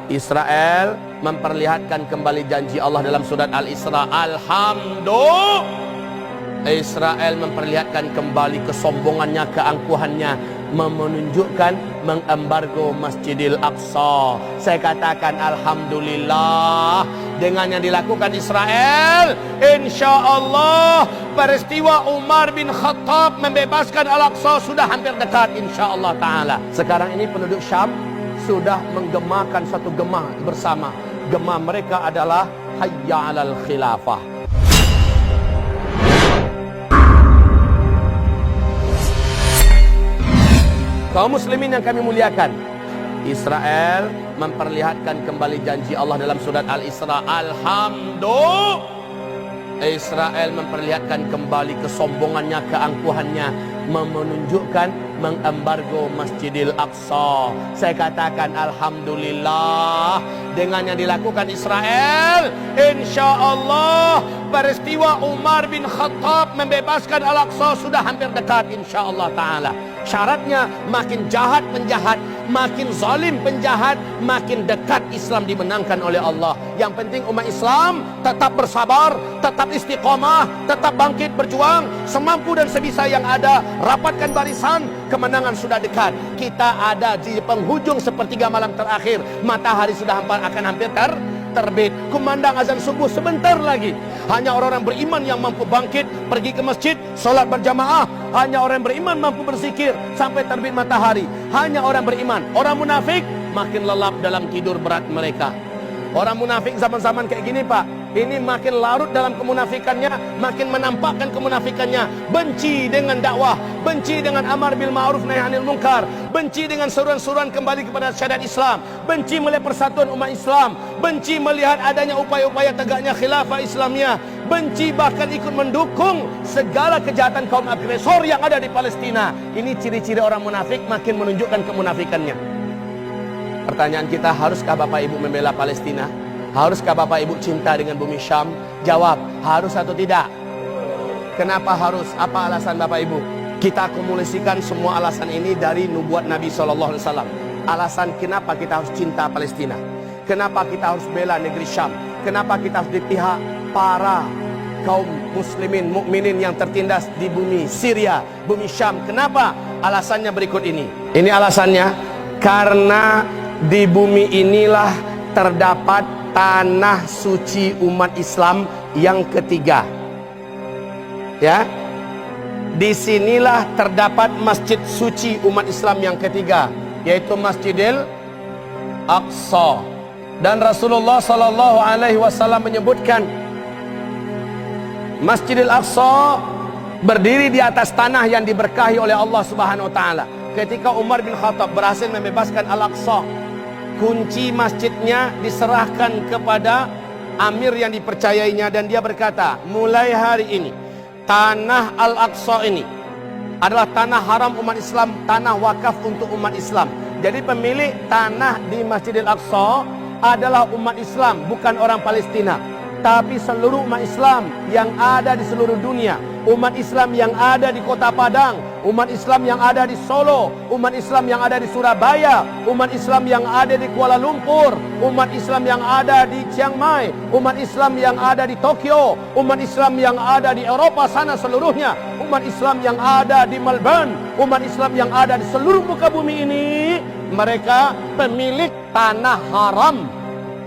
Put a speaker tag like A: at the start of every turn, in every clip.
A: Israel memperlihatkan kembali janji Allah dalam surat Al-Isra. Alhamdulillah, Israel memperlihatkan kembali kesombongannya, keangkuhannya, menunjukkan mengembargo Masjidil Aqsa. Saya katakan alhamdulillah, dengan yang dilakukan Israel, insya Allah peristiwa Umar bin Khattab membebaskan Al-Aqsa sudah hampir dekat, insya Allah Ta'ala. Sekarang ini penduduk Syam sudah menggemakan satu gema bersama. Gema mereka adalah Hayya 'alal Khilafah. Kaum muslimin yang kami muliakan, Israel memperlihatkan kembali janji Allah dalam surat Al-Isra. Alhamdulillah, Israel memperlihatkan kembali kesombongannya, keangkuhannya, menunjukkan mengembargo Masjidil Aqsa. Saya katakan alhamdulillah, dengan yang dilakukan Israel, insya Allah peristiwa Umar bin Khattab membebaskan Al-Aqsa sudah hampir dekat, insya Allah Ta'ala. Syaratnya makin jahat penjahat, makin zalim penjahat, makin dekat Islam dimenangkan oleh Allah. Yang penting umat Islam tetap bersabar, tetap istiqomah, tetap bangkit berjuang semampu dan sebisa yang ada. Rapatkan barisan, kemenangan sudah dekat. Kita ada di penghujung sepertiga malam terakhir. Matahari sudah akan hampir terbit. Kumandang azan subuh sebentar lagi. Hanya orang-orang beriman yang mampu bangkit, pergi ke masjid, solat berjamaah. Hanya orang beriman mampu berzikir sampai terbit matahari. Hanya orang beriman. Orang munafik makin lelap dalam tidur berat mereka. Orang munafik zaman-zaman kayak gini, Pak, ini makin larut dalam kemunafikannya, makin menampakkan kemunafikannya. Benci dengan dakwah, benci dengan amar bil ma'ruf nahi anil munkar, benci dengan seruan-seruan kembali kepada syariat Islam, benci melihat persatuan umat Islam, benci melihat adanya upaya-upaya tegaknya khilafah Islamiyah, benci bahkan ikut mendukung segala kejahatan kaum agresor yang ada di Palestina. Ini ciri-ciri orang munafik, makin menunjukkan kemunafikannya. Pertanyaan kita, haruskah Bapak Ibu membela Palestina? Haruskah Bapak Ibu cinta dengan bumi Syam? Jawab, harus atau tidak? Kenapa harus? Apa alasan Bapak Ibu? Kita akumulasikan semua alasan ini dari nubuat Nabi SAW. Alasan kenapa kita harus cinta Palestina, kenapa kita harus bela negeri Syam, kenapa kita harus di pihak para kaum muslimin, mukminin yang tertindas di bumi Syria, bumi Syam. Kenapa? Alasannya berikut ini. Ini alasannya, karena di bumi inilah terdapat tanah suci umat Islam yang ketiga. Ya, disinilah terdapat masjid suci umat Islam yang ketiga, yaitu Masjidil Aqsa. Dan Rasulullah Sallallahu Alaihi Wasallam menyebutkan Masjidil Aqsa berdiri di atas tanah yang diberkahi oleh Allah Subhanahu Wa Taala. Ketika Umar bin Khattab berhasil membebaskan Al-Aqsa, kunci masjidnya diserahkan kepada amir yang dipercayainya, dan dia berkata, mulai hari ini tanah Al-Aqsa ini adalah tanah haram umat Islam, tanah wakaf untuk umat Islam. Jadi pemilik tanah di Masjidil Aqsa adalah umat Islam, bukan orang Palestina, tapi seluruh umat Islam yang ada di seluruh dunia. Umat Islam yang ada di Kota Padang, umat Islam yang ada di Solo, umat Islam yang ada di Surabaya, umat Islam yang ada di Kuala Lumpur, umat Islam yang ada di Chiang Mai, umat Islam yang ada di Tokyo, umat Islam yang ada di Eropa sana seluruhnya, umat Islam yang ada di Melbourne, umat Islam yang ada di seluruh muka bumi ini, mereka pemilik tanah haram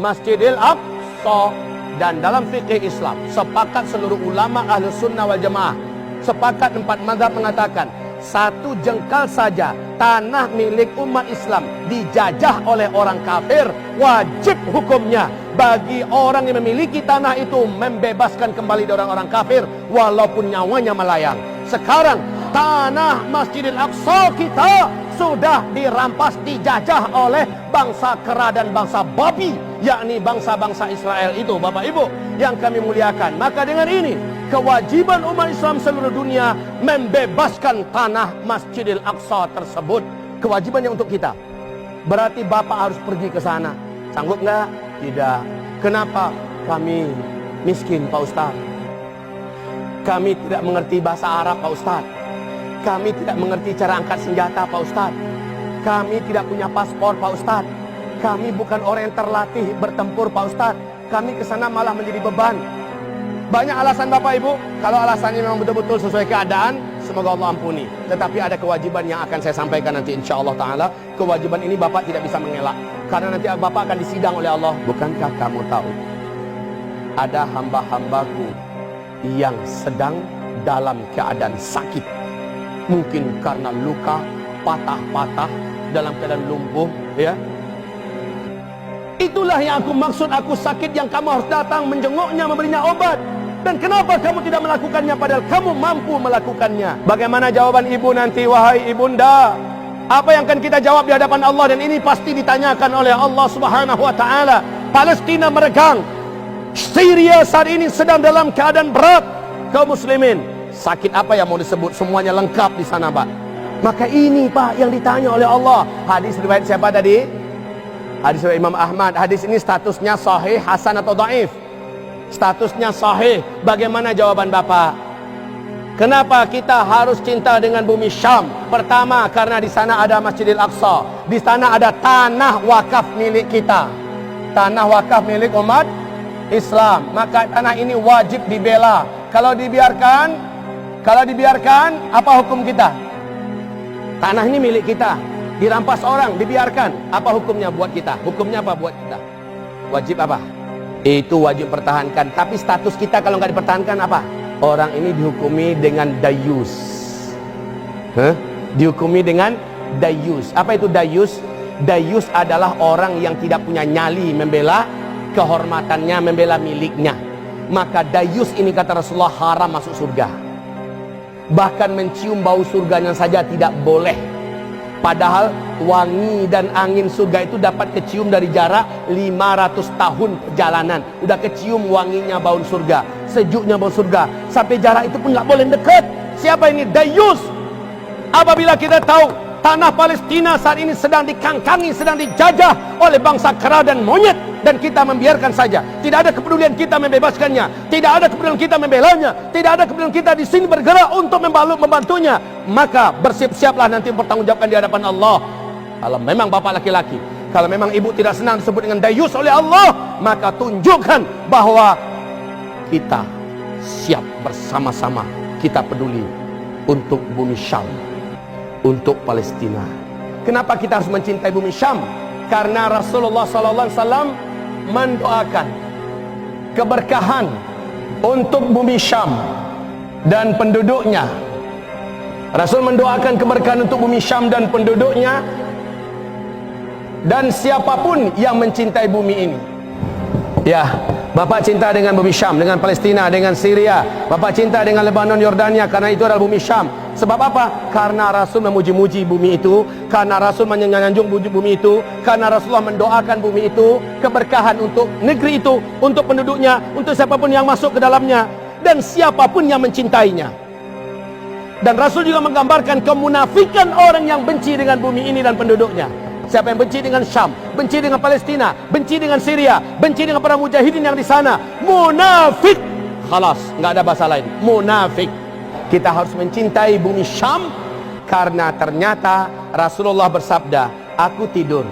A: Masjidil Aqsa. Dan dalam fikih Islam, sepakat seluruh ulama Ahlus Sunnah wal Jamaah, sepakat 4 mazhab mengatakan, satu jengkal saja tanah milik umat Islam dijajah oleh orang kafir, wajib hukumnya bagi orang yang memiliki tanah itu membebaskan kembali dari orang-orang kafir walaupun nyawanya melayang. Sekarang tanah Masjidil Aqsa kita sudah dirampas, dijajah oleh bangsa kera dan bangsa babi, yakni bangsa-bangsa Israel itu, Bapak Ibu yang kami muliakan. Maka dengan ini, kewajiban umat Islam seluruh dunia membebaskan tanah Masjidil Aqsa tersebut. Kewajibannya untuk kita. Berarti Bapak harus pergi ke sana. Sanggup nggak? Tidak. Kenapa? Kami miskin, Pak Ustaz. Kami tidak mengerti bahasa Arab, Pak Ustaz. Kami tidak mengerti cara angkat senjata, Pak Ustaz. Kami tidak punya paspor, Pak Ustaz. Kami bukan orang yang terlatih bertempur, Pak Ustadz. Kami kesana malah menjadi beban. Banyak alasan Bapak Ibu. Kalau alasannya memang betul-betul sesuai keadaan, semoga Allah ampuni. Tetapi ada kewajiban yang akan saya sampaikan nanti insya Allah Ta'ala. Kewajiban ini Bapak tidak bisa mengelak, karena nanti Bapak akan disidang oleh Allah. Bukankah kamu tahu, ada hamba-hambaku yang sedang dalam keadaan sakit, mungkin karena luka, patah-patah, dalam keadaan lumpuh, ya. Itulah yang aku maksud, aku sakit yang kamu harus datang menjenguknya, memberinya obat. Dan kenapa kamu tidak melakukannya padahal kamu mampu melakukannya? Bagaimana jawaban ibu nanti, wahai ibunda? Apa yang akan kita jawab di hadapan Allah? Dan ini pasti ditanyakan oleh Allah Subhanahu wa taala. Palestina meregang, Syria saat ini sedang dalam keadaan berat. Kaum muslimin, sakit apa yang mau disebut? Semuanya lengkap di sana, Pak. Maka ini, Pak, yang ditanya oleh Allah. Hadis riwayat siapa tadi? Hadis riwayat Imam Ahmad. Hadis ini statusnya sahih, hasan atau dhaif? Statusnya sahih. Bagaimana jawaban Bapak? Kenapa kita harus cinta dengan bumi Syam? Pertama, karena di sana ada Masjidil Aqsa. Di sana ada tanah wakaf milik kita. Tanah wakaf milik umat Islam. Maka tanah ini wajib dibela. Kalau dibiarkan, apa hukum kita? Tanah ini milik kita, dirampas orang, dibiarkan. Apa hukumnya buat kita? Hukumnya apa buat kita? Wajib apa? Itu wajib pertahankan. Tapi status kita kalau nggak dipertahankan apa? Orang ini dihukumi dengan dayus. Dihukumi dengan dayus. Apa itu dayus? Dayus adalah orang yang tidak punya nyali membela kehormatannya, membela miliknya. Maka dayus ini kata Rasulullah haram masuk surga. Bahkan mencium bau surganya saja tidak boleh. Padahal wangi dan angin surga itu dapat kecium dari jarak 500 tahun perjalanan. Udah kecium wanginya bau surga, sejuknya bau surga. Sampai jarak itu pun nggak boleh dekat. Siapa ini? Dayus. Apabila kita tahu tanah Palestina saat ini sedang dikangkangi, sedang dijajah oleh bangsa kera dan monyet, dan kita membiarkan saja, tidak ada kepedulian kita membebaskannya, tidak ada kepedulian kita membelanya, tidak ada kepedulian kita di sini bergerak untuk membantunya, maka bersiap-siaplah nanti mempertanggungjawabkan di hadapan Allah. Kalau memang bapak laki-laki, kalau memang ibu tidak senang disebut dengan dayus oleh Allah, maka tunjukkan bahwa kita siap bersama-sama, kita peduli untuk bumi Syam, untuk Palestina. Kenapa kita harus mencintai bumi Syam? Karena Rasulullah SAW mendoakan keberkahan untuk bumi Syam dan penduduknya. Rasul mendoakan keberkahan untuk bumi Syam dan penduduknya, dan siapapun yang mencintai bumi ini. Ya, Bapak cinta dengan bumi Syam, dengan Palestina, dengan Syria. Bapak cinta dengan Lebanon, Yordania, karena itu adalah bumi Syam. Sebab apa? Karena Rasul memuji-muji bumi itu, karena Rasul menyanjung bumi itu, karena Rasulullah mendoakan bumi itu, keberkahan untuk negeri itu, untuk penduduknya, untuk siapapun yang masuk ke dalamnya, dan siapapun yang mencintainya. Dan Rasul juga menggambarkan kemunafikan orang yang benci dengan bumi ini dan penduduknya. Siapa yang benci dengan Syam, benci dengan Palestina, benci dengan Syria, benci dengan para mujahidin yang di sana, munafik. Khalas, nggak ada bahasa lain, munafik. Kita harus mencintai bumi Syam karena ternyata Rasulullah bersabda, aku tidur,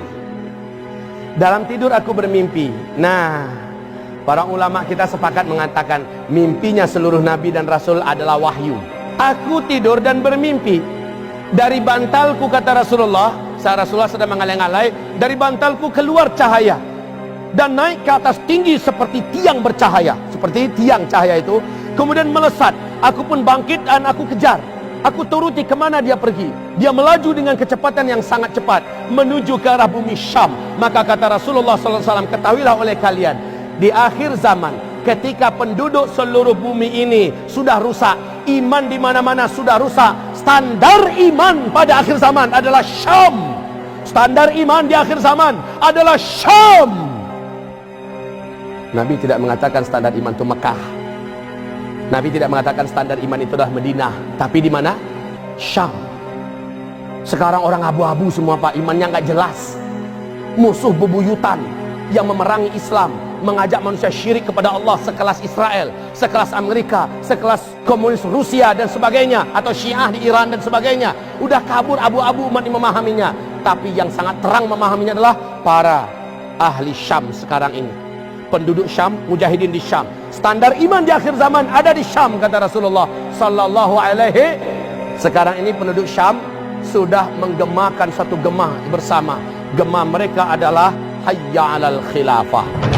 A: dalam tidur aku bermimpi. Nah, para ulama kita sepakat mengatakan mimpinya seluruh nabi dan rasul adalah wahyu. Aku tidur dan bermimpi, dari bantalku, kata Rasulullah, saat Rasulullah sedang mengalai-alai, dari bantalku keluar cahaya dan naik ke atas tinggi seperti tiang bercahaya, seperti tiang cahaya itu, kemudian melesat. Aku pun bangkit dan aku kejar, aku turuti kemana dia pergi. Dia melaju dengan kecepatan yang sangat cepat menuju ke arah bumi Syam. Maka kata Rasulullah SAW, ketahuilah oleh kalian, di akhir zaman, ketika penduduk seluruh bumi ini sudah rusak, iman di mana-mana sudah rusak, standar iman pada akhir zaman adalah Syam. Standar iman di akhir zaman adalah Syam. Nabi tidak mengatakan standar iman itu Mekah. Nabi tidak mengatakan standar iman itu adalah Madinah. Tapi di mana? Syam. Sekarang orang abu-abu semua, Pak, imannya nggak jelas. Musuh bebuyutan yang memerangi Islam, mengajak manusia syirik kepada Allah, sekelas Israel, sekelas Amerika, sekelas komunis Rusia dan sebagainya, atau Syiah di Iran dan sebagainya. Udah kabur abu-abu umat ini memahaminya. Tapi yang sangat terang memahaminya adalah para ahli Syam sekarang ini. Penduduk Syam, mujahidin di Syam. Standar iman di akhir zaman ada di Syam, kata Rasulullah sallallahu alaihi. Sekarang ini penduduk Syam sudah menggemakan satu gemah bersama. Gemah mereka adalah hayya 'alal khilafah.